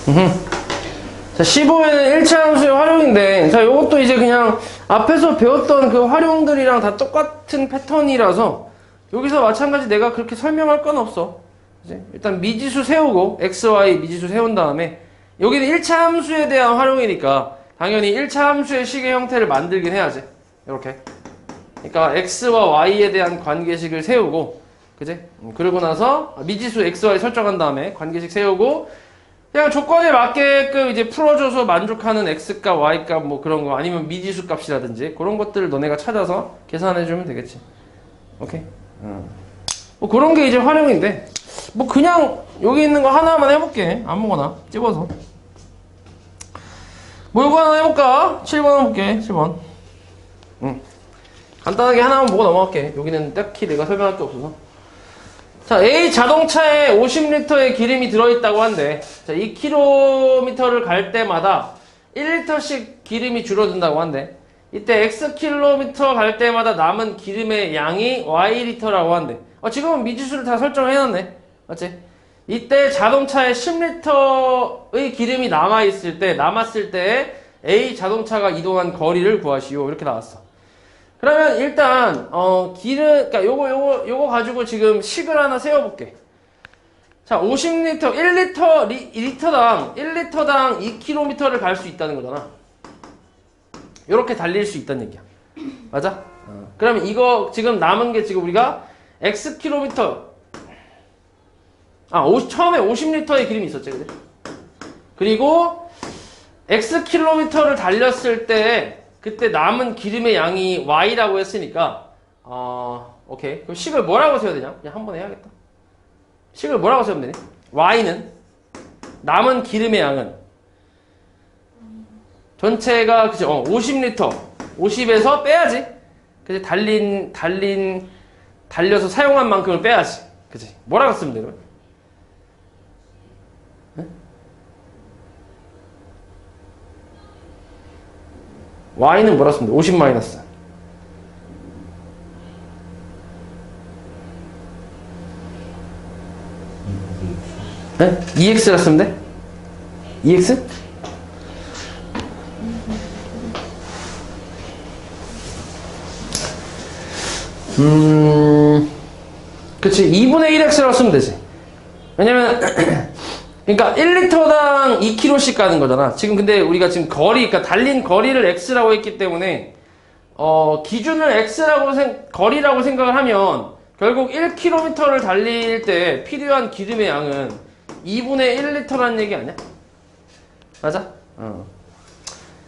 자, 15에는 1차 함수의 활용인데, 자, 요것도 이제 그냥 앞에서 배웠던 그 활용들이랑 다 똑같은 패턴이라서, 여기서 마찬가지 내가 그렇게 설명할 건 없어. 이제 일단 미지수 세우고, x, y 미지수 세운 다음에, 여기는 1차 함수에 대한 활용이니까, 당연히 1차 함수의 식의 형태를 만들긴 해야지. 이렇게. 그러니까 x와 y에 대한 관계식을 세우고, 그지? 그러고 나서 미지수 x, y 설정한 다음에 관계식 세우고, 그냥 조건에 맞게끔 이제 풀어줘서 만족하는 x값, y값 뭐 그런 거 아니면 미지수 값이라든지 그런 것들을 너네가 찾아서 계산해주면 되겠지. 오케이? 뭐 그런 게 이제 활용인데 뭐 그냥 여기 있는 거 하나만 해볼게. 아무거나 집어서. 뭐 이거 하나 해볼까? 7번 해볼게. 7번. 간단하게 하나만 보고 넘어갈게. 여기는 딱히 내가 설명할 게 없어서. 자, A 자동차에 50리터의 기름이 들어있다고 한데, 자, 2km를 갈 때마다 1리터씩 기름이 줄어든다고 한데, 이때 X킬로미터 갈 때마다 남은 기름의 양이 Y리터라고 한데, 지금은 미지수를 다 설정해놨네. 맞지? 이때 자동차에 10리터의 기름이 남았을 때 A 자동차가 이동한 거리를 구하시오. 이렇게 나왔어. 그러면 일단 그러니까 요거 가지고 지금 식을 하나 세워볼게. 자, 50리터 1리터당 2km를 갈 수 있다는 거잖아. 요렇게 달릴 수 있다는 얘기야. 맞아? 그러면 이거 지금 남은 게 지금 우리가 x킬로미터 처음에 50리터의 기름이 있었지, 그지? 그리고 x킬로미터를 달렸을 때 그때 남은 기름의 양이 y라고 했으니까 오케이. 그럼 식을 뭐라고 세워야 되냐? 그냥 한 번 해야겠다. 식을 뭐라고 세우면 되니? y는 남은 기름의 양은 전체가 그죠? 50리터 50에서 빼야지. 그지? 달려서 사용한 만큼을 빼야지. 그지? 뭐라고 쓰면 되는 거야? y는 뭐라 쓰면 돼? 50 마이너스. 네? 2x라 쓰면 돼? 2x? 그치. 2분의 1x라고 쓰면 되지. 왜냐면 그러니까 1리터당 2km씩 가는 거잖아. 지금 근데 우리가 지금 그러니까 달린 거리를 x라고 했기 때문에 기준을 거리라고 생각을 하면 결국 1km를 달릴 때 필요한 기름의 양은 2분의 1리터라는 얘기 아니야? 맞아?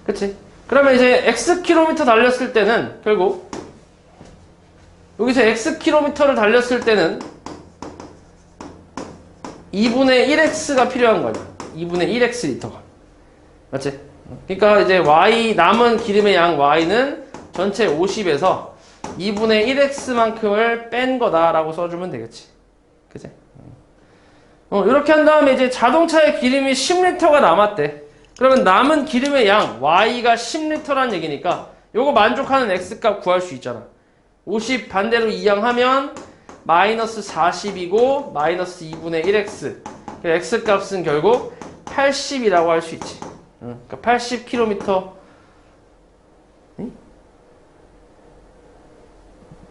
그치? 그러면 이제 xkm 달렸을 때는 결국 여기서 xkm를 달렸을 때는 2분의 1x가 필요한 거야. 2분의 1x 리터가. 맞지? 그러니까 이제 남은 기름의 양 y는 전체 50에서 2분의 1x만큼을 뺀 거다라고 써주면 되겠지. 그치? 이렇게 한 다음에 이제 자동차의 기름이 10리터가 남았대. 그러면 남은 기름의 양 y가 10리터란 얘기니까 요거 만족하는 x값 구할 수 있잖아. 50 반대로 이항하면 마이너스 40이고 마이너스 2분의 1x. x값은 결국 80이라고 할 수 있지. 그러니까 80km. 응?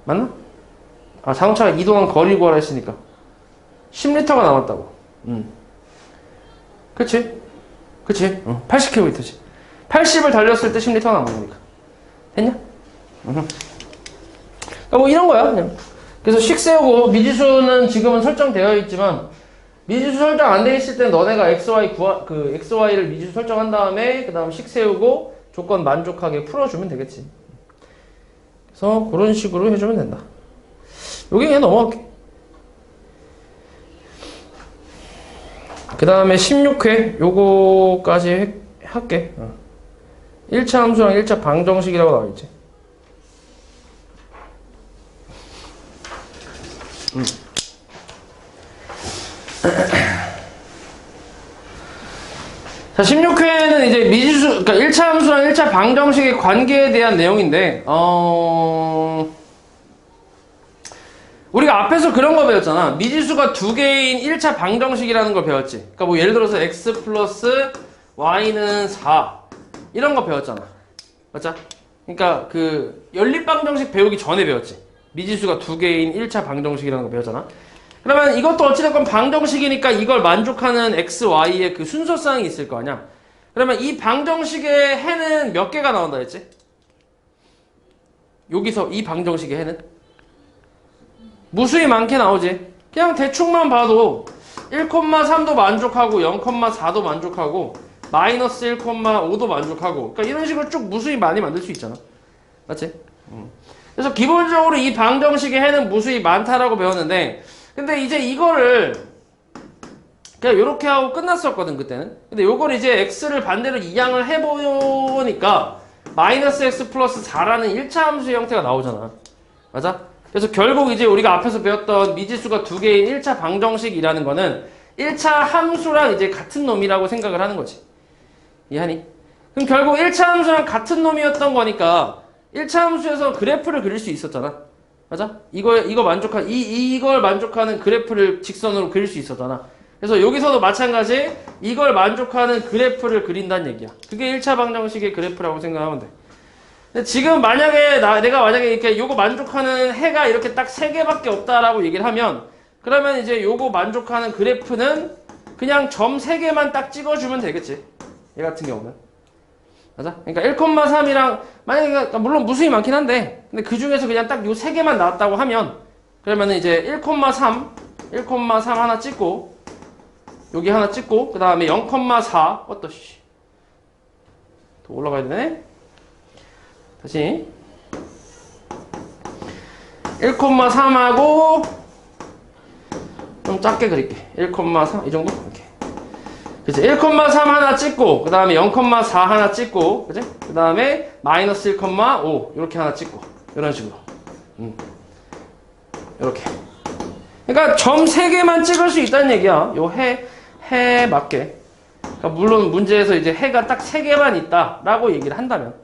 맞나? 자동차가 이동한 거리 구하라 했으니까 10리터가 남았다고. 그치? 80km지. 80을 달렸을 때 10리터가 남은 거니까. 됐냐? 그러니까 뭐 이런 거야, 그냥. 그래서 식 세우고 미지수는 지금은 설정되어 있지만 미지수 설정 안 돼 있을 때 너네가 xy를 미지수 설정한 다음에 그 다음 식 세우고 조건 만족하게 풀어주면 되겠지. 그래서 그런 식으로 해주면 된다. 여기 그냥 넘어갈게. 그 다음에 16회 요거까지 할게. 1차 함수랑 1차 방정식이라고 나와있지. 자, 16회는 이제 미지수, 그러니까 1차 함수랑 1차 방정식의 관계에 대한 내용인데, 우리가 앞에서 그런 거 배웠잖아. 미지수가 두 개인 1차 방정식이라는 걸 배웠지. 그러니까 뭐 예를 들어서 x 플러스 y는 4 이런 거 배웠잖아. 맞죠? 그러니까 그 연립방정식 배우기 전에 배웠지. 미지수가 두 개인 1차 방정식이라는 거 배웠잖아. 그러면 이것도 어찌됐건 방정식이니까 이걸 만족하는 x, y의 그 순서쌍이 있을 거 아니야. 그러면 이 방정식의 해는 몇 개가 나온다 했지? 여기서 이 방정식의 해는? 무수히 많게 나오지. 그냥 대충만 봐도 1,3도 만족하고 0,4도 만족하고 마이너스 1,5도 만족하고 그러니까 이런 식으로 쭉 무수히 많이 만들 수 있잖아. 맞지? 그래서 기본적으로 이 방정식의 해는 무수히 많다라고 배웠는데 근데 이제 이거를 그냥 이렇게 하고 끝났었거든 그때는. 근데 요걸 이제 x를 반대로 이항을 해보니까 마이너스 x 플러스 4라는 1차 함수의 형태가 나오잖아. 맞아? 그래서 결국 이제 우리가 앞에서 배웠던 미지수가 두 개인 1차 방정식이라는 거는 1차 함수랑 이제 같은 놈이라고 생각을 하는 거지. 이해하니? 그럼 결국 1차 함수랑 같은 놈이었던 거니까 1차 함수에서 그래프를 그릴 수 있었잖아. 맞아? 이걸 만족하는 그래프를 직선으로 그릴 수 있었잖아. 그래서 여기서도 마찬가지 이걸 만족하는 그래프를 그린다는 얘기야. 그게 1차 방정식의 그래프라고 생각하면 돼. 근데 지금 만약에 내가 만약에 이렇게 요거 만족하는 해가 이렇게 딱 3개밖에 없다라고 얘기를 하면 그러면 이제 요거 만족하는 그래프는 그냥 점 3개만 딱 찍어주면 되겠지. 얘 같은 경우는. 맞아? 그러니까 1,3이랑 만약에 물론 무수히 많긴 한데 근데 그 중에서 그냥 딱 요 3개만 나왔다고 하면 그러면은 이제 1,3 하나 찍고 여기 하나 찍고 그 다음에 0,4 어떠시 더 올라가야 되네. 다시 1,3하고 좀 작게 그릴게. 1,3 이 정도? 이렇게. 그치? 1,3 하나 찍고 그 다음에 0,4 하나 찍고 그치? 그 다음에 마이너스 1,5 이렇게 하나 찍고 이런 식으로 이렇게. 그러니까 점 3개만 찍을 수 있다는 얘기야. 요 해 맞게. 그러니까 물론 문제에서 이제 해가 딱 3개만 있다라고 얘기를 한다면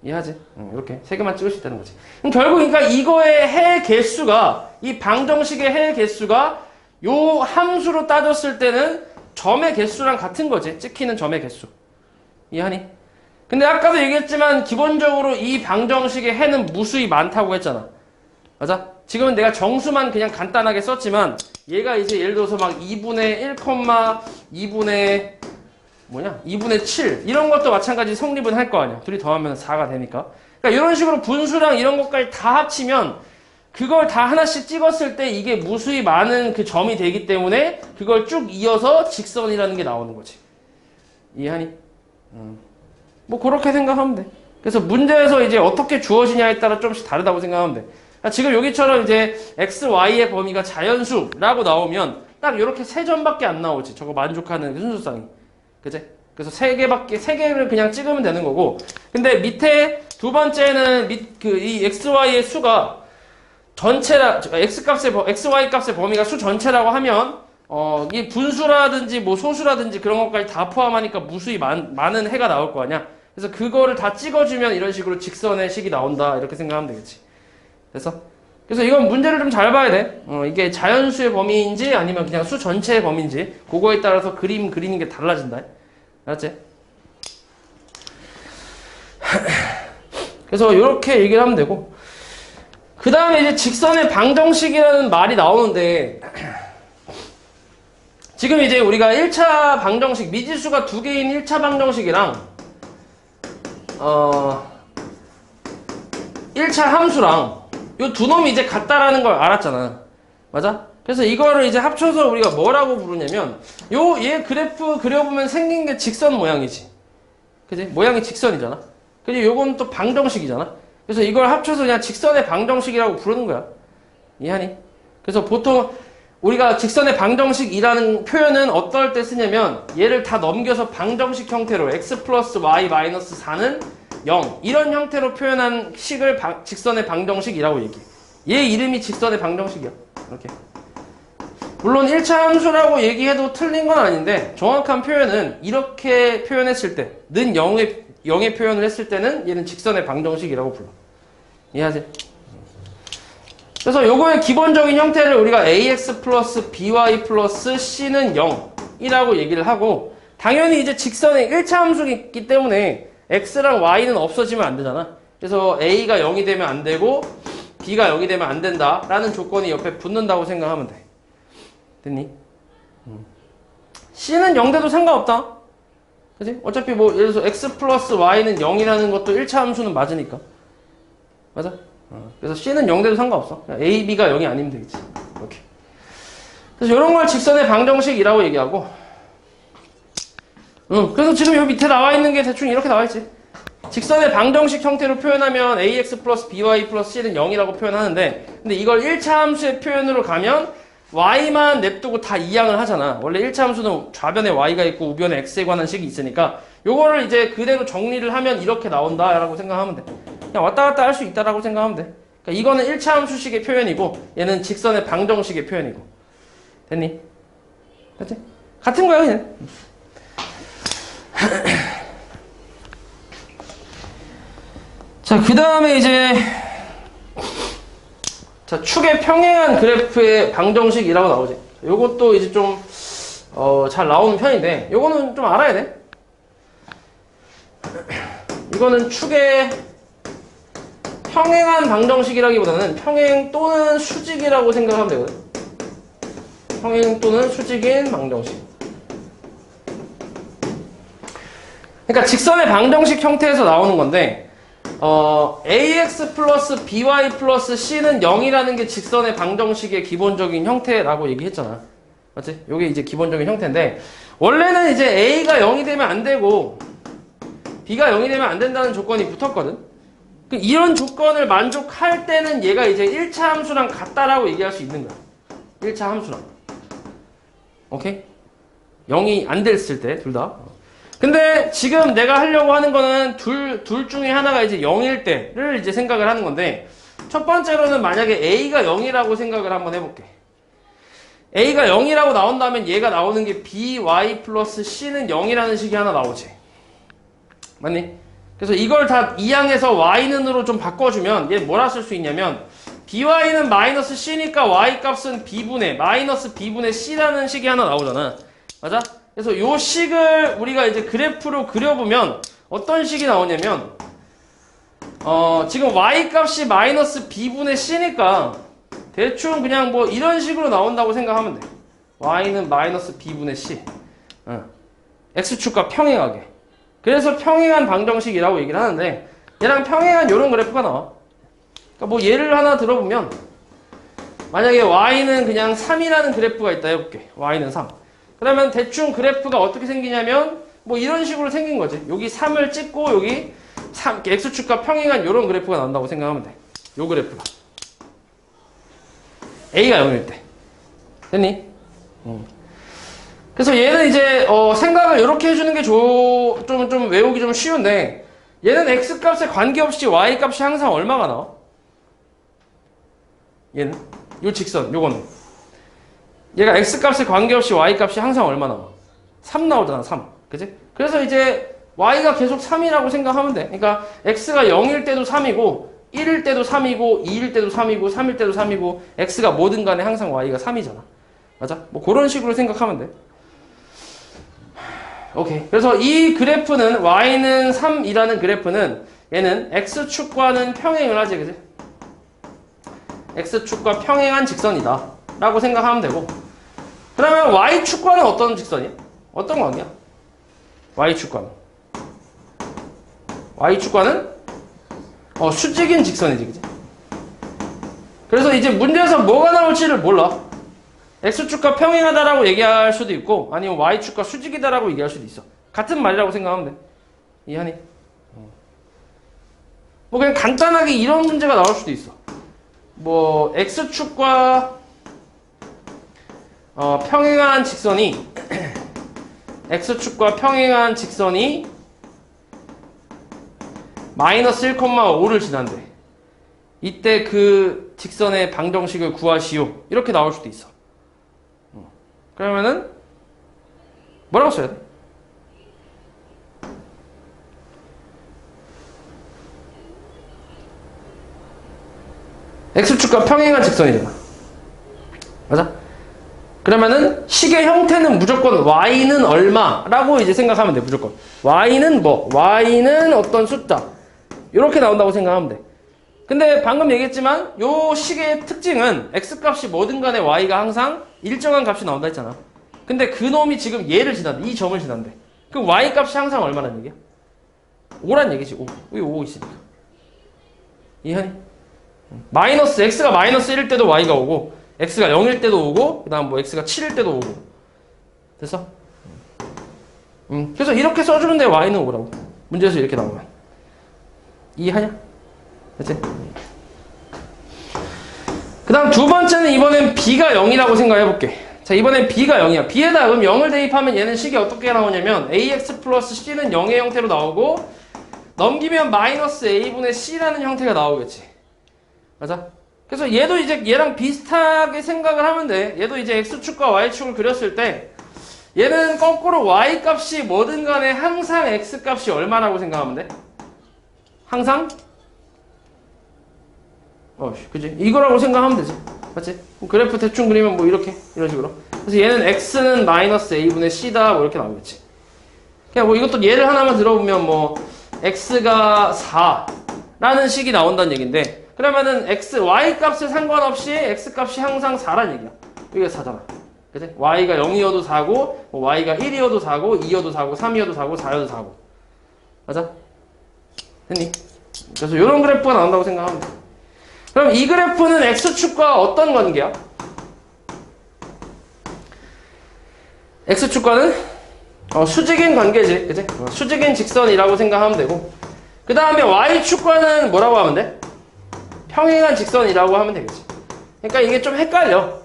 이해하지? 이렇게 3개만 찍을 수 있다는 거지. 그럼 결국 그러니까 이거의 해 개수가 이 방정식의 해 개수가 요 함수로 따졌을 때는 점의 개수랑 같은 거지. 찍히는 점의 개수. 이해하니? 근데 아까도 얘기했지만 기본적으로 이 방정식의 해는 무수히 많다고 했잖아. 맞아? 지금은 내가 정수만 그냥 간단하게 썼지만 얘가 이제 예를 들어서 막 2분의 2분의 7 이런 것도 마찬가지 성립은 할 거 아니야. 둘이 더하면 4가 되니까. 그러니까 이런 식으로 분수랑 이런 것까지 다 합치면 그걸 다 하나씩 찍었을 때 이게 무수히 많은 그 점이 되기 때문에 그걸 쭉 이어서 직선이라는 게 나오는 거지. 이해하니? 뭐 그렇게 생각하면 돼. 그래서 문제에서 이제 어떻게 주어지냐에 따라 좀씩 다르다고 생각하면 돼. 그러니까 지금 여기처럼 이제 x, y의 범위가 자연수라고 나오면 딱 이렇게 3점밖에 안 나오지. 저거 만족하는 그 순수쌍이. 그치? 그래서 3개를 그냥 찍으면 되는 거고. 근데 밑에 두 번째는 이 x, y의 수가 전체라, x, y 값의 범위가 수 전체라고 하면, 이 분수라든지 뭐 소수라든지 그런 것까지 다 포함하니까 무수히 많은 해가 나올 거 아니야? 그래서 그거를 다 찍어주면 이런 식으로 직선의 식이 나온다. 이렇게 생각하면 되겠지. 그래서 이건 문제를 좀 잘 봐야 돼. 이게 자연수의 범위인지 아니면 그냥 수 전체의 범위인지 그거에 따라서 그리는 게 달라진다. 알았지? 그래서 이렇게 얘기를 하면 되고 그 다음에 이제 직선의 방정식이라는 말이 나오는데 지금 이제 우리가 1차 방정식 미지수가 두 개인 1차 방정식이랑 1차 함수랑 요 두 놈이 이제 같다라는 걸 알았잖아. 맞아? 그래서 이거를 이제 합쳐서 우리가 뭐라고 부르냐면 얘 그래프 그려보면 생긴 게 직선 모양이지. 그지? 모양이 직선이잖아. 그지? 요건 또 방정식이잖아. 그래서 이걸 합쳐서 그냥 직선의 방정식이라고 부르는 거야. 이해하니? 그래서 보통 우리가 직선의 방정식이라는 표현은 어떨 때 쓰냐면 얘를 다 넘겨서 방정식 형태로 x 플러스 y 마이너스 4는 0 이런 형태로 표현한 식을 직선의 방정식이라고 얘기해. 얘 이름이 직선의 방정식이야. 이렇게. 물론 1차 함수라고 얘기해도 틀린 건 아닌데 정확한 표현은 이렇게 표현했을 때 는 0의 표현을 했을 때는 얘는 직선의 방정식이라고 불러. 이해하지? 그래서 요거의 기본적인 형태를 우리가 ax 플러스 by 플러스 c는 0이라고 얘기를 하고, 당연히 이제 직선에 1차 함수가 있기 때문에 x랑 y는 없어지면 안 되잖아. 그래서 a가 0이 되면 안 되고 b가 0이 되면 안 된다라는 조건이 옆에 붙는다고 생각하면 돼. 됐니? c는 0 돼도 상관없다. 그치? 어차피 뭐 예를 들어서 x 플러스 y는 0이라는 것도 1차 함수는 맞으니까. 맞아? 그래서 c는 0 돼도 상관없어. 그냥 a, b가 0이 아니면 되겠지. 이렇게. 그래서 이런 걸 직선의 방정식이라고 얘기하고, 그래서 지금 여기 밑에 나와 있는 게 대충 이렇게 나와 있지. 직선의 방정식 형태로 표현하면 ax 플러스 by 플러스 c는 0이라고 표현하는데, 근데 이걸 1차 함수의 표현으로 가면 y만 냅두고 다 이항을 하잖아. 원래 1차 함수는 좌변에 y가 있고 우변에 x에 관한 식이 있으니까 요거를 이제 그대로 정리를 하면 이렇게 나온다라고 생각하면 돼. 그냥 왔다 갔다 할 수 있다라고 생각하면 돼. 그러니까 이거는 1차 함수식의 표현이고 얘는 직선의 방정식의 표현이고. 됐니? 됐지? 같은 거야 그냥. 자, 그 다음에 이제 자, 축의 평행한 그래프의 방정식이라고 나오지. 요것도 이제 좀 잘 나오는 편인데 요거는 좀 알아야 돼. 이거는 축의 평행한 방정식이라기보다는 평행 또는 수직이라고 생각하면 되거든. 평행 또는 수직인 방정식. 그러니까 직선의 방정식 형태에서 나오는 건데, ax 플러스 by 플러스 c는 0이라는 게 직선의 방정식의 기본적인 형태라고 얘기했잖아. 맞지? 요게 이제 기본적인 형태인데, 원래는 이제 a가 0이 되면 안 되고 b가 0이 되면 안 된다는 조건이 붙었거든. 이런 조건을 만족할 때는 얘가 이제 1차 함수랑 같다라고 얘기할 수 있는 거야. 1차 함수랑. 오케이? 0이 안 됐을 때, 둘 다. 근데 지금 내가 하려고 하는 거는 둘 중에 하나가 이제 0일 때를 이제 생각을 하는 건데, 첫 번째로는 만약에 a가 0이라고 생각을 한번 해볼게. a가 0이라고 나온다면 얘가 나오는 게 by 플러스 c는 0이라는 식이 하나 나오지. 맞니? 그래서 이걸 다 이항해서 y는으로 좀 바꿔주면 얘 뭐라 쓸 수 있냐면 by는 마이너스 c니까 y 값은 b분의 마이너스 b분의 c라는 식이 하나 나오잖아. 맞아? 그래서 요 식을 우리가 이제 그래프로 그려보면 어떤 식이 나오냐면 지금 y 값이 마이너스 b분의 c니까 대충 그냥 뭐 이런 식으로 나온다고 생각하면 돼. y는 마이너스 b분의 c. x축과 평행하게. 그래서 평행한 방정식이라고 얘기를 하는데 얘랑 평행한 이런 그래프가 나와. 그러니까 뭐 예를 하나 들어보면 만약에 y는 그냥 3이라는 그래프가 있다 해볼게. y는 3. 그러면 대충 그래프가 어떻게 생기냐면 뭐 이런 식으로 생긴 거지. 여기 3을 찍고 여기 3, x축과 평행한 이런 그래프가 나온다고 생각하면 돼. 요 그래프가. a가 0일 때. 됐니? 그래서 얘는 이제 생각을 이렇게 해주는 게 좀 외우기 좀 쉬운데 얘는 x값에 관계없이 y값이 항상 얼마가 나와? 얘는 요 직선 요거는 얘가 x값에 관계없이 y값이 항상 얼마 나와? 3 나오잖아. 3. 그치? 그래서 이제 y가 계속 3이라고 생각하면 돼. 그러니까 x가 0일 때도 3이고 1일 때도 3이고 2일 때도 3이고 3일 때도 3이고 x가 뭐든 간에 항상 y가 3이잖아. 맞아? 뭐 그런 식으로 생각하면 돼. 오케이. 그래서 이 그래프는 y는 3이라는 그래프는 얘는 x축과는 평행을 하지. 그지? x축과 평행한 직선이다 라고 생각하면 되고, 그러면 y축과는 어떤 직선이야? 어떤 관계야? y축과는 수직인 직선이지. 그지? 그래서 이제 문제에서 뭐가 나올지를 몰라. x축과 평행하다라고 얘기할 수도 있고 아니면 y축과 수직이다라고 얘기할 수도 있어. 같은 말이라고 생각하면 돼. 이해하니? 뭐 그냥 간단하게 이런 문제가 나올 수도 있어. 뭐 x축과 평행한 직선이 x축과 평행한 직선이 마이너스 1,5를 지난대. 이때 그 직선의 방정식을 구하시오. 이렇게 나올 수도 있어. 그러면은 뭐라고 써야 돼? x축과 평행한 직선이잖아. 맞아? 그러면은 식의 형태는 무조건 y는 얼마라고 이제 생각하면 돼. 무조건 y는 뭐? y는 어떤 숫자 이렇게 나온다고 생각하면 돼. 근데 방금 얘기했지만 요 식의 특징은 x값이 뭐든 간에 y가 항상 일정한 값이 나온다 했잖아. 근데 그 놈이 지금 얘를 지난대. 이 점을 지난대. 그럼 y값이 항상 얼마란 얘기야? 5란 얘기지. 5. 여기 5 있으니까. 이해하니? 마이너스 x가 마이너스 1일 때도 y가 오고 x가 0일 때도 오고 그 다음 뭐 x가 7일 때도 오고. 됐어? 그래서 이렇게 써주면 돼. y는 5라고. 문제에서 이렇게 나오면. 이해하냐? 됐지? 그 다음 두 번째는 이번엔 b가 0이라고 생각해볼게. 자, 이번엔 b가 0이야. b에다 그럼 0을 대입하면 얘는 식이 어떻게 나오냐면 ax 플러스 c는 0의 형태로 나오고 넘기면 마이너스 a분의 c라는 형태가 나오겠지. 맞아? 그래서 얘도 이제 얘랑 비슷하게 생각을 하면 돼. 얘도 이제 x축과 y축을 그렸을 때 얘는 거꾸로 y값이 뭐든 간에 항상 x값이 얼마라고 생각하면 돼? 항상? 그지? 이거라고 생각하면 되지. 맞지? 그래프 대충 그리면 뭐 이렇게 이런 식으로. 그래서 얘는 x는 마이너스 a분의 c다 뭐 이렇게 나오겠지. 그냥 뭐 이것도 예를 하나만 들어보면 뭐 x가 4라는 식이 나온다는 얘기인데 그러면은 y 값에 상관없이 x 값이 항상 4란 얘기야. 이게 4잖아. 그치? y가 0이어도 4고 뭐 y가 1이어도 4고 2여도 4고 3이어도 4고 4여도 4고. 맞아? 됐니? 그래서 이런 그래프가 나온다고 생각하면 돼. 그럼 이 그래프는 x축과 어떤 관계야? x축과는 수직인 관계지. 그치? 수직인 직선이라고 생각하면 되고 그 다음에 y축과는 뭐라고 하면 돼? 평행한 직선이라고 하면 되겠지. 그러니까 이게 좀 헷갈려.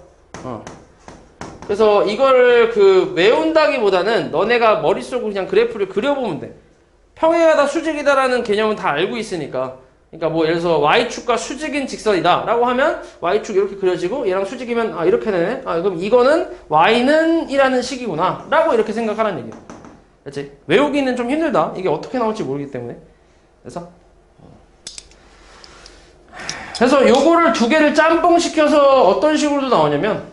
그래서 이거를 외운다기보다는 너네가 머릿속으로 그냥 그래프를 그려보면 돼. 평행하다 수직이다라는 개념은 다 알고 있으니까. 그러니까 뭐 예를 들어서 y축과 수직인 직선이다 라고 하면 y축 이렇게 그려지고 얘랑 수직이면 이렇게 되네. 그럼 이거는 y는 이라는 식이구나 라고 이렇게 생각하라는 얘기야. 그렇지? 외우기는 좀 힘들다. 이게 어떻게 나올지 모르기 때문에. 그래서 요거를 두 개를 짬뽕 시켜서 어떤 식으로도 나오냐면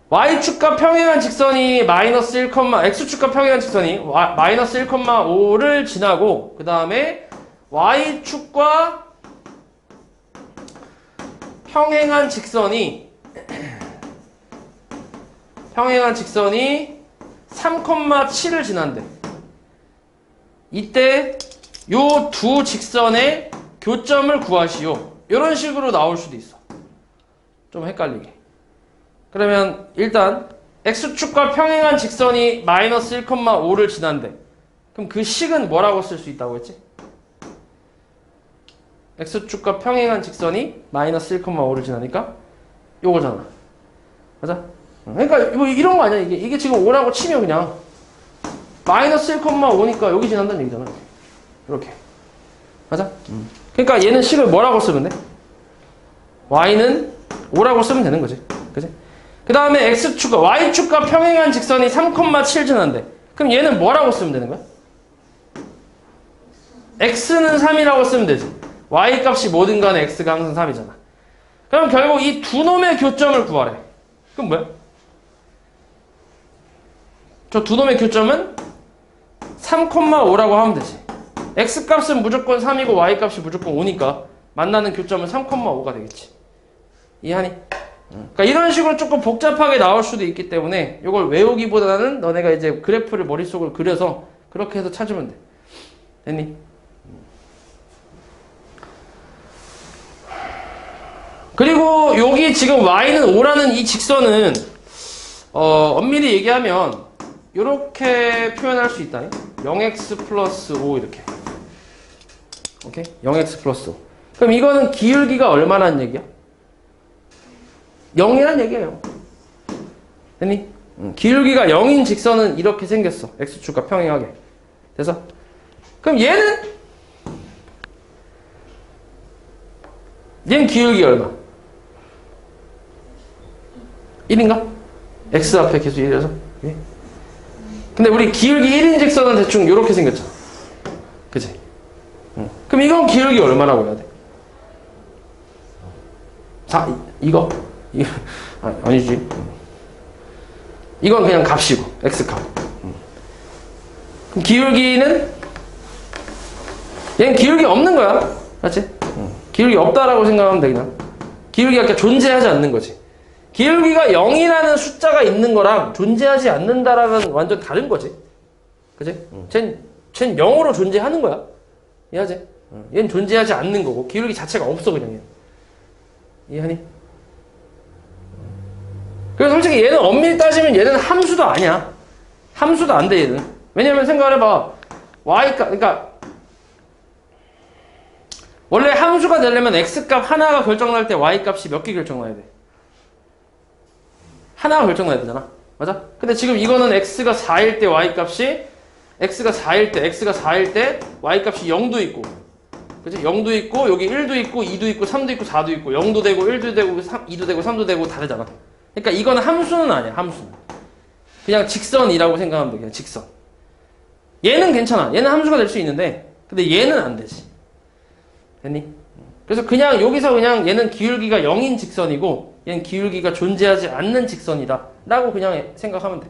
y축과 평행한 직선이 마이너스 1, x축과 평행한 직선이 마이너스 1,5를 지나고 그 다음에 y축과 평행한 직선이 3,7을 지난대. 이때 요 두 직선의 교점을 구하시오. 이런 식으로 나올 수도 있어. 좀 헷갈리게. 그러면 일단 x축과 평행한 직선이 마이너스 1,5를 지난대. 그럼 그 식은 뭐라고 쓸 수 있다고 했지? x축과 평행한 직선이 마이너스 1,5를 지나니까 요거잖아. 맞아? 그러니까 뭐 이런 거 아니야. 이게 지금 5라고 치면 그냥 마이너스 1,5니까 여기 지난다는 얘기잖아. 이렇게. 맞아? 그러니까 얘는 식을 뭐라고 쓰면 돼? y는 5라고 쓰면 되는 거지. 그치? 그 다음에 x축과 y축과 평행한 직선이 3,7 지난대. 그럼 얘는 뭐라고 쓰면 되는 거야? x는 3이라고 쓰면 되지. y 값이 뭐든 간에 x가 항상 3이잖아. 그럼 결국 이 두 놈의 교점을 구하래. 그럼 뭐야? 저 두 놈의 교점은 3,5라고 하면 되지. x 값은 무조건 3이고 y 값이 무조건 5니까 만나는 교점은 3,5가 되겠지. 이해하니? 그러니까 이런 식으로 조금 복잡하게 나올 수도 있기 때문에 이걸 외우기보다는 너네가 이제 그래프를 머릿속으로 그려서 그렇게 해서 찾으면 돼. 됐니? 그리고 여기 지금 y는 5라는 이 직선은 엄밀히 얘기하면 이렇게 표현할 수 있다. 0x 플러스 5 이렇게. 오케이? 0x 플러스 5. 그럼 이거는 기울기가 얼마라는 얘기야? 0이란 얘기예요. 됐니? 기울기가 0인 직선은 이렇게 생겼어. x축과 평행하게. 돼서? 그럼 얘는 기울기 얼마? 1인가? x 앞에 계속 1이라서. 예? 근데 우리 기울기 1인 직선은 대충 이렇게 생겼잖아. 그치? 그럼 이건 기울기 얼마라고 해야 돼? 자, 이거 아니지. 이건 그냥 값이고 x값. 그럼 기울기는 얘는 기울기 없는 거야, 맞지? 기울기 없다라고 생각하면 되겠나? 기울기가 그러니까 존재하지 않는 거지. 기울기가 0이라는 숫자가 있는 거랑 존재하지 않는다라는 완전 다른 거지. 그치? 쟨 0으로 존재하는 거야. 이해하지? 얘는 존재하지 않는 거고, 기울기 자체가 없어, 그냥 얘는. 이해하니? 그래서 솔직히 얘는 엄밀히 따지면 얘는 함수도 아니야. 함수도 안 돼, 얘는. 왜냐면 생각을 해봐. y값, 그러니까, 원래 함수가 되려면 x값 하나가 결정날 때 y값이 몇 개 결정나야 돼? 하나가 결정나야 되잖아. 맞아? 근데 지금 이거는 x가 4일 때 y값이 x가 4일 때 y값이 0도 있고, 그치? 0도 있고, 여기 1도 있고, 2도 있고, 3도 있고, 4도 있고, 0도 되고, 1도 되고, 2도 되고, 3도 되고 다르잖아. 그러니까 이거는 함수는 아니야, 함수는. 그냥 직선이라고 생각하면 돼, 그냥 직선. 얘는 괜찮아. 얘는 함수가 될 수 있는데, 근데 얘는 안 되지. 됐니? 그래서 그냥 여기서 그냥 얘는 기울기가 0인 직선이고, 얘는 기울기가 존재하지 않는 직선이다. 라고 그냥 생각하면 돼.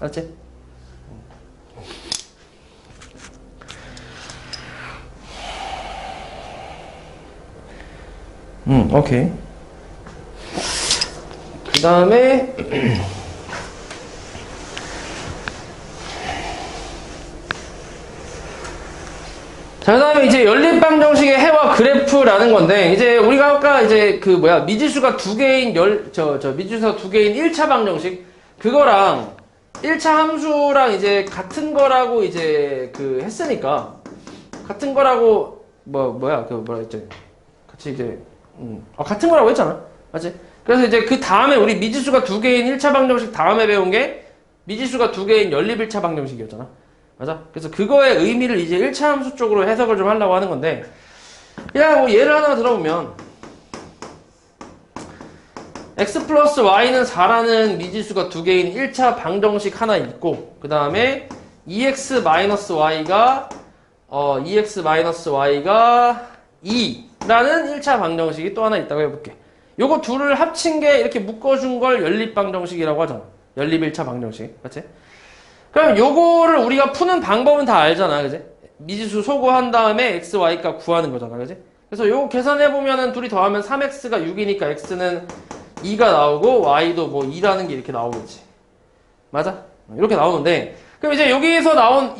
알았지? 오케이. 그 다음에, 자, 그 다음에 이제 연립방 정식의 해와 그래프라는 건데, 이제 우리가 아까 이제 미지수가 두 개인 미지수가 두 개인 1차 방정식, 그거랑 1차 함수랑 이제 같은 거라고 이제 했으니까, 같은 거라고, 했지? 같이 이제, 같은 거라고 했잖아. 맞지? 그래서 이제 그 다음에 우리 미지수가 두 개인 1차 방정식 다음에 배운 게 미지수가 두 개인 연립 1차 방정식이었잖아. 맞아? 그래서 그거의 의미를 이제 1차 함수 쪽으로 해석을 좀 하려고 하는 건데, 그냥 뭐 예를 하나 들어보면, x 플러스 y는 4라는 미지수가 두 개인 1차 방정식 하나 있고, 그 다음에 2x 마이너스 y가 2라는 1차 방정식이 또 하나 있다고 해볼게. 요거 둘을 합친 게 이렇게 묶어준 걸 연립 방정식이라고 하잖아. 연립 1차 방정식. 그치? 그럼 요거를 우리가 푸는 방법은 다 알잖아. 그치? 미지수 소거한 다음에 x, y 값 구하는 거잖아. 그치? 그래서 요거 계산해보면은 둘이 더하면 3x가 6이니까 x는 2가 나오고 y도 뭐 2라는 게 이렇게 나오겠지. 맞아? 이렇게 나오는데, 그럼 이제 여기에서 나온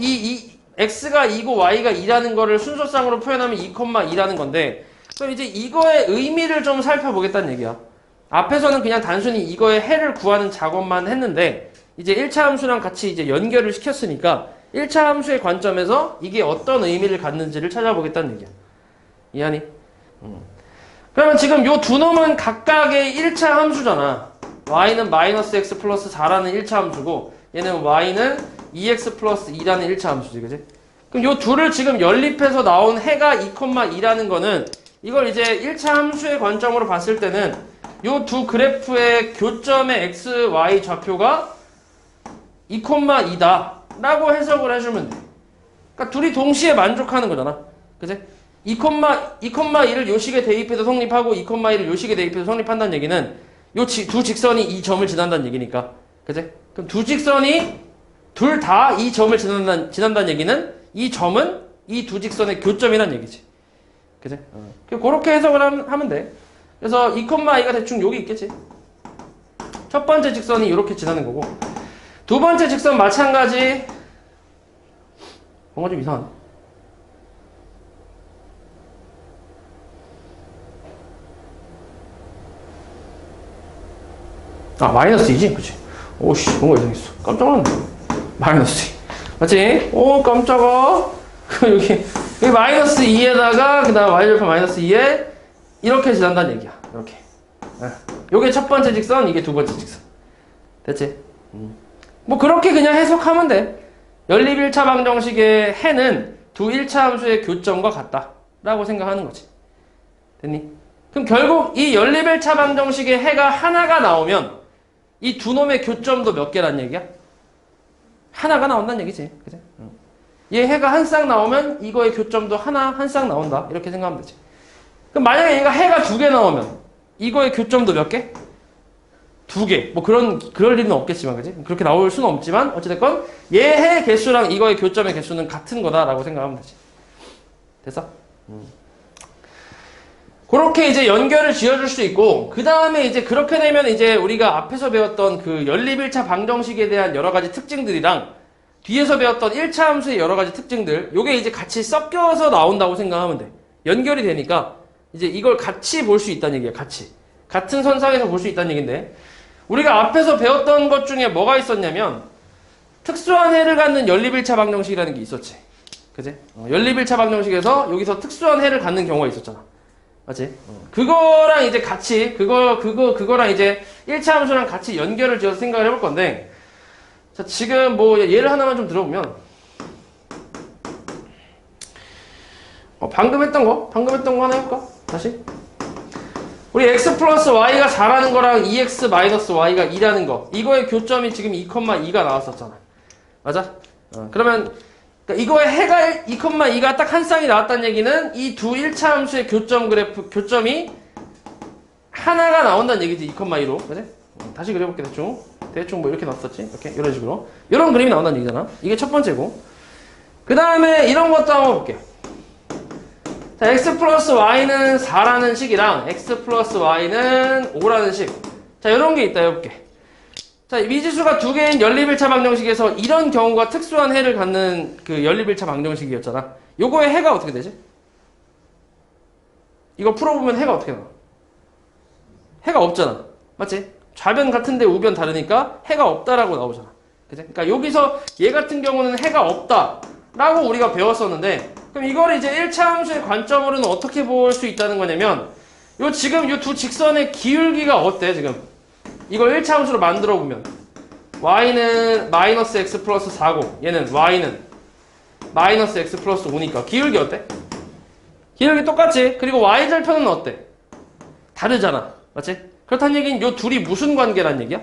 x가 2고 y가 2라는 거를 순서상으로 표현하면 2,2라는 건데, 그럼 이제 이거의 의미를 좀 살펴보겠다는 얘기야. 앞에서는 그냥 단순히 이거의 해를 구하는 작업만 했는데, 이제 1차 함수랑 같이 이제 연결을 시켰으니까 1차 함수의 관점에서 이게 어떤 의미를 갖는지를 찾아보겠다는 얘기야. 이해하니? 그러면 지금 요 두 놈은 각각의 1차 함수잖아. y는 마이너스 x 플러스 4라는 1차 함수고, 얘는 y는 2x 플러스 2라는 1차 함수지, 그지? 그럼 요 둘을 지금 연립해서 나온 해가 2,2라는 거는, 이걸 이제 1차 함수의 관점으로 봤을 때는 요 두 그래프의 교점의 x, y 좌표가 2,2다 라고 해석을 해주면 돼. 그러니까 둘이 동시에 만족하는 거잖아. 그치? 2,2를 요식에 대입해서 성립하고 2,2를 요식에 대입해서 성립한다는 얘기는 요 두 직선이 이 점을 지난다는 얘기니까. 그치? 그럼 두 직선이 둘 다 이 점을 지난다는 얘기는 이 점은 이 두 직선의 교점이란 얘기지. 그치? 그렇게 해석을 하면 돼. 그래서 2,2가 대충 여기 있겠지. 첫 번째 직선이 이렇게 지나는 거고, 두 번째 직선 마찬가지. 뭔가 좀 이상하네. 마이너스 2지? 그치? 오씨, 뭔가 이상했어. 깜짝 놀랐네. 마이너스 2. 맞지? 오, 깜짝아. 여기 마이너스 2에다가, 그 다음 y절편 마이너스 2에 이렇게 지난다는 얘기야. 이렇게. 요게 첫 번째 직선, 이게 두 번째 직선. 됐지? 뭐 그렇게 그냥 해석하면 돼. 연립 1차 방정식의 해는 두 1차 함수의 교점과 같다 라고 생각하는 거지. 됐니? 그럼 결국 이 연립 1차 방정식의 해가 하나가 나오면 이 두 놈의 교점도 몇 개란 얘기야? 하나가 나온다는 얘기지. 그치? 얘 해가 한 쌍 나오면 이거의 교점도 한 쌍 나온다. 이렇게 생각하면 되지. 그럼 만약에 얘가 해가 두 개 나오면 이거의 교점도 몇 개? 2개. 뭐 그럴 일은 없겠지만, 그지? 그렇게 나올 수는 없지만, 어찌됐건, 얘의 개수랑 이거의 교점의 개수는 같은 거다라고 생각하면 되지. 됐어? 그렇게 이제 연결을 지어줄 수 있고, 그 다음에 이제 그렇게 되면 이제 우리가 앞에서 배웠던 그 연립 1차 방정식에 대한 여러 가지 특징들이랑 뒤에서 배웠던 1차 함수의 여러 가지 특징들, 요게 이제 같이 섞여서 나온다고 생각하면 돼. 연결이 되니까 이제 이걸 같이 볼 수 있다는 얘기야, 같이. 같은 선상에서 볼 수 있다는 얘기인데, 우리가 앞에서 배웠던 것 중에 뭐가 있었냐면, 특수한 해를 갖는 연립 1차 방정식이라는 게 있었지. 그지? 연립 1차 방정식에서 여기서 특수한 해를 갖는 경우가 있었잖아. 맞지? 그거랑 이제 같이, 그거랑 이제 1차 함수랑 같이 연결을 지어서 생각을 해볼 건데, 자, 지금 뭐 예를 하나만 좀 들어보면, 방금 했던 거 하나 해볼까? 다시. 우리 x 플러스 y가 4라는 거랑 2x 마이너스 y가 2라는 거, 이거의 교점이 지금 2,2가 나왔었잖아. 맞아? 그러면 그러니까 이거의 해가 2,2가 딱 한 쌍이 나왔다는 얘기는 이 두 1차 함수의 교점 그래프, 교점이 하나가 나온다는 얘기지, 2,2로. 그지? 다시 그려볼게, 대충 뭐 이렇게 나왔었지? 이렇게, 이런 식으로. 이런 그림이 나온다는 얘기잖아. 이게 첫 번째고. 그 다음에 이런 것도 한번 볼게. 자, x 플러스 y는 4라는 식이랑 x 플러스 y는 5라는 식. 자, 이런 게 있다, 해볼게. 자, 미지수가 2개인 연립 1차 방정식에서 이런 경우가 특수한 해를 갖는 그 연립 1차 방정식이었잖아. 요거의 해가 어떻게 되지? 이거 풀어보면 해가 어떻게 나와? 해가 없잖아. 맞지? 좌변 같은데 우변 다르니까 해가 없다라고 나오잖아. 그치? 그러니까 여기서 얘 같은 경우는 해가 없다라고 우리가 배웠었는데, 그럼 이걸 이제 1차 함수의 관점으로는 어떻게 볼 수 있다는 거냐면, 지금 요 두 직선의 기울기가 어때, 지금? 이걸 1차 함수로 만들어 보면 y는 마이너스 x 플러스 4고 얘는 y는 마이너스 x 플러스 5니까 기울기 어때? 기울기 똑같지? 그리고 y절편은 어때? 다르잖아. 맞지? 그렇다는 얘기는 요 둘이 무슨 관계란 얘기야?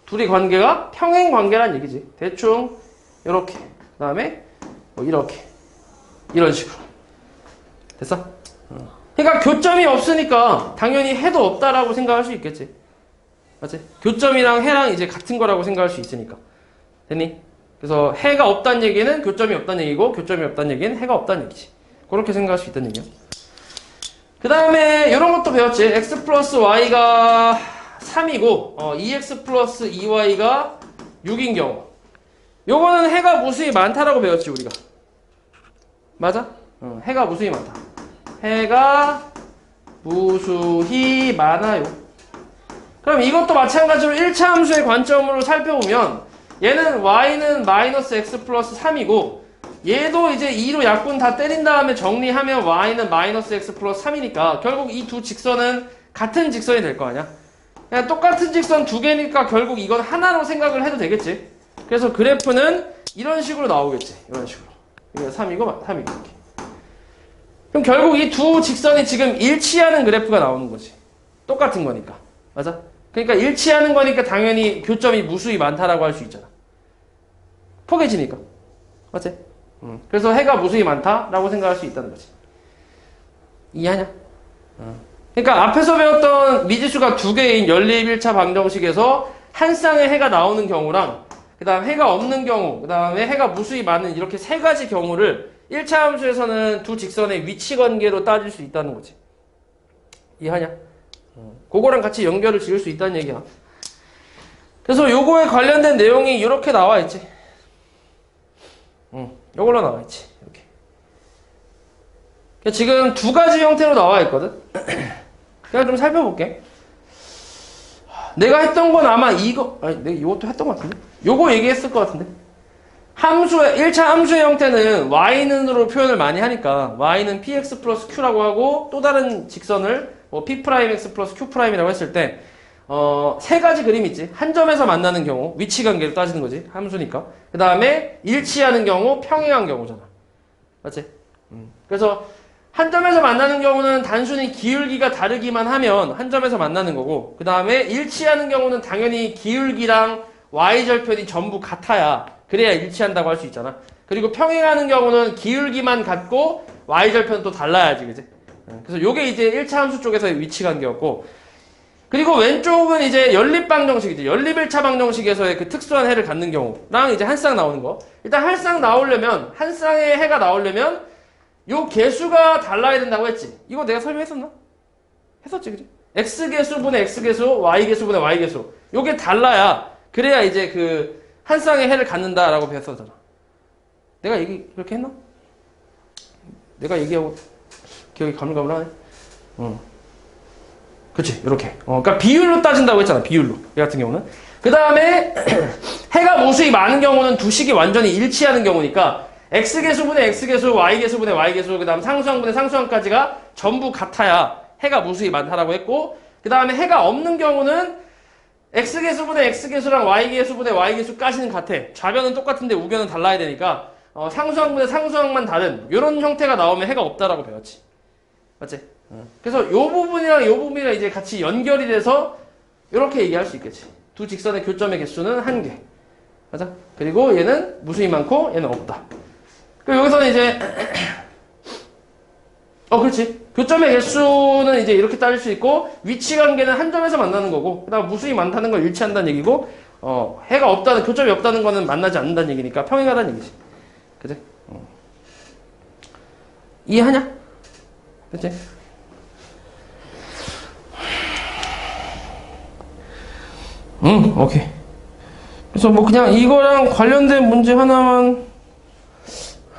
둘이 관계가 평행 관계란 얘기지. 대충 요렇게, 그 다음에 뭐 이렇게, 이런 식으로. 됐어? 그러니까 교점이 없으니까 당연히 해도 없다라고 생각할 수 있겠지. 맞지? 교점이랑 해랑 이제 같은 거라고 생각할 수 있으니까. 됐니? 그래서 해가 없다는 얘기는 교점이 없다는 얘기고, 교점이 없다는 얘기는 해가 없다는 얘기지. 그렇게 생각할 수 있다는 얘기야. 그 다음에 이런 것도 배웠지. x 플러스 y가 3이고 2x 플러스 2y가 6인 경우, 요거는 해가 무수히 많다라고 배웠지, 우리가. 맞아? 해가 무수히 많다. 해가 무수히 많아요. 그럼 이것도 마찬가지로 1차 함수의 관점으로 살펴보면, 얘는 y는 마이너스 x 플러스 3이고 얘도 이제 2로 약분 다 때린 다음에 정리하면 y는 마이너스 x 플러스 3이니까 결국 이 두 직선은 같은 직선이 될 거 아니야. 그냥 똑같은 직선 두 개니까 결국 이건 하나로 생각을 해도 되겠지. 그래서 그래프는 이런 식으로 나오겠지. 이런 식으로. 이거 3이고 3이고 이렇게. 그럼 결국 이 두 직선이 지금 일치하는 그래프가 나오는 거지. 똑같은 거니까. 맞아? 그러니까 일치하는 거니까 당연히 교점이 무수히 많다라고 할 수 있잖아. 포개지니까. 맞지? 그래서 해가 무수히 많다라고 생각할 수 있다는 거지. 이해하냐? 그러니까 앞에서 배웠던 미지수가 두 개인 연립 1차 방정식에서 한 쌍의 해가 나오는 경우랑, 그 다음 해가 없는 경우, 그 다음에 해가 무수히 많은 이렇게 세 가지 경우를 1차 함수에서는 두 직선의 위치 관계로 따질 수 있다는 거지. 이해하냐? 그거랑 같이 연결을 지을 수 있다는 얘기야. 그래서 요거에 관련된 내용이 이렇게 나와 있지. 요걸로 나와 있지. 이렇게. 지금 두 가지 형태로 나와 있거든. 내가 좀 살펴볼게. 내가 했던 건 아마 내가 이것도 했던 것 같은데? 요거 얘기했을 것 같은데? 1차 함수의 형태는 y는으로 표현을 많이 하니까 y는 px 플러스 q라고 하고, 또 다른 직선을 뭐 p'x 플러스 q'이라고 했을 때 세 가지 그림이 있지. 한 점에서 만나는 경우 위치 관계를 따지는 거지. 함수니까. 그 다음에 일치하는 경우 평행한 경우잖아. 맞지? 그래서 한 점에서 만나는 경우는 단순히 기울기가 다르기만 하면 한 점에서 만나는 거고, 그 다음에 일치하는 경우는 당연히 기울기랑 y절편이 전부 같아야, 그래야 일치한다고 할 수 있잖아. 그리고 평행하는 경우는 기울기만 같고 y절편은 또 달라야지, 그지? 그래서 요게 이제 1차 함수 쪽에서의 위치 관계였고, 그리고 왼쪽은 이제 연립방정식이지. 연립1차 방정식에서의 그 특수한 해를 갖는 경우랑 이제 한 쌍 나오는 거. 일단 한 쌍 나오려면, 한 쌍의 해가 나오려면 요 개수가 달라야 된다고 했지. 이거 내가 설명했었나? 했었지, 그지? x개수분의 x개수, y개수분의 y개수. 요게 달라야, 그래야 이제 그 한 쌍의 해를 갖는다라고 배웠었잖아. 내가 얘기 그렇게 했나? 내가 얘기하고 기억이 가물가물하네. 그치, 요렇게. 그러니까 비율로 따진다고 했잖아, 비율로. 이 같은 경우는. 그 다음에 해가 무수히 많은 경우는 두 식이 완전히 일치하는 경우니까 x개수분의 x개수, y개수분의 y개수, 그 다음 상수항분의 상수항까지가 전부 같아야 해가 무수히 많다라고 했고, 그 다음에 해가 없는 경우는 x개수분의 x개수랑 y개수분의 y개수까지는 같아. 좌변은 똑같은데 우변은 달라야 되니까 상수항분의 상수항만 다른 이런 형태가 나오면 해가 없다라고 배웠지. 맞지? 그래서 요 부분이랑 요 부분이랑 이제 같이 연결이 돼서 이렇게 얘기할 수 있겠지. 두 직선의 교점의 개수는 1개. 맞아? 그리고 얘는 무수히 많고 얘는 없다. 그리고 여기서는 이제 그렇지. 교점의 개수는 이제 이렇게 따질 수 있고, 위치 관계는 한 점에서 만나는 거고, 그 다음 무수히 많다는 걸 일치한다는 얘기고, 해가 없다는, 교점이 없다는 거는 만나지 않는다는 얘기니까 평행하다는 얘기지. 그치? 이해하냐? 그치? 오케이. 그래서 뭐 그냥 이거랑 관련된 문제 하나만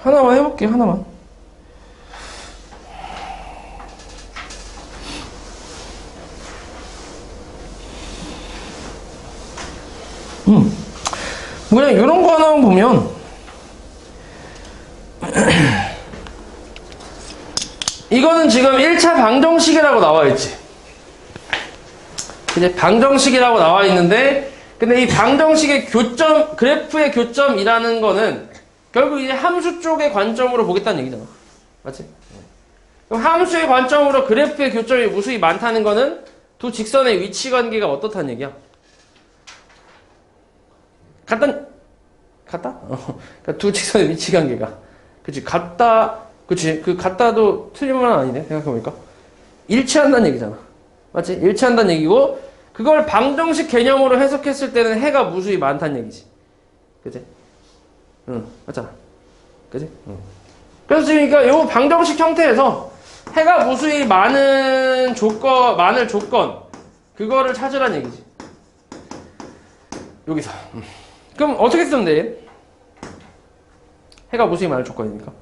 해볼게, 하나만. 그냥 이런 거 하나만 보면 이거는 지금 1차 방정식이라고 나와 있지. 이제 방정식이라고 나와 있는데, 근데 이 방정식의 교점, 그래프의 교점이라는 거는 결국 이제 함수 쪽의 관점으로 보겠다는 얘기잖아. 맞지? 그럼 함수의 관점으로 그래프의 교점이 무수히 많다는 거는 두 직선의 위치 관계가 어떻다는 얘기야? 같다? 그러니까 두 직선의 위치 관계가. 그치, 같다, 그치, 그 같다도 틀린 말은 아니네, 생각해보니까. 일치한다는 얘기잖아. 맞지? 일치한다는 얘기고, 그걸 방정식 개념으로 해석했을 때는 해가 무수히 많다는 얘기지. 그치? 맞잖아. 그치? 그래서 지금 그러니까 요 방정식 형태에서 해가 무수히 많을 조건, 그거를 찾으라는 얘기지. 여기서. 그럼 어떻게 쓰면 돼? 해가 무수히 많을 조건이니까.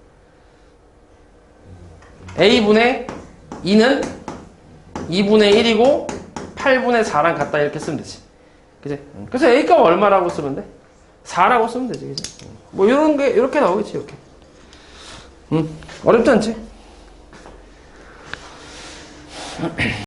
A분의 2는 2분의 1이고 8분의 4랑 같다 이렇게 쓰면 되지. 그치? 그래서 A값 얼마라고 쓰면 돼? 4라고 쓰면 되지. 그치? 뭐 이런 게 이렇게 나오겠지, 이렇게. 어렵지 않지?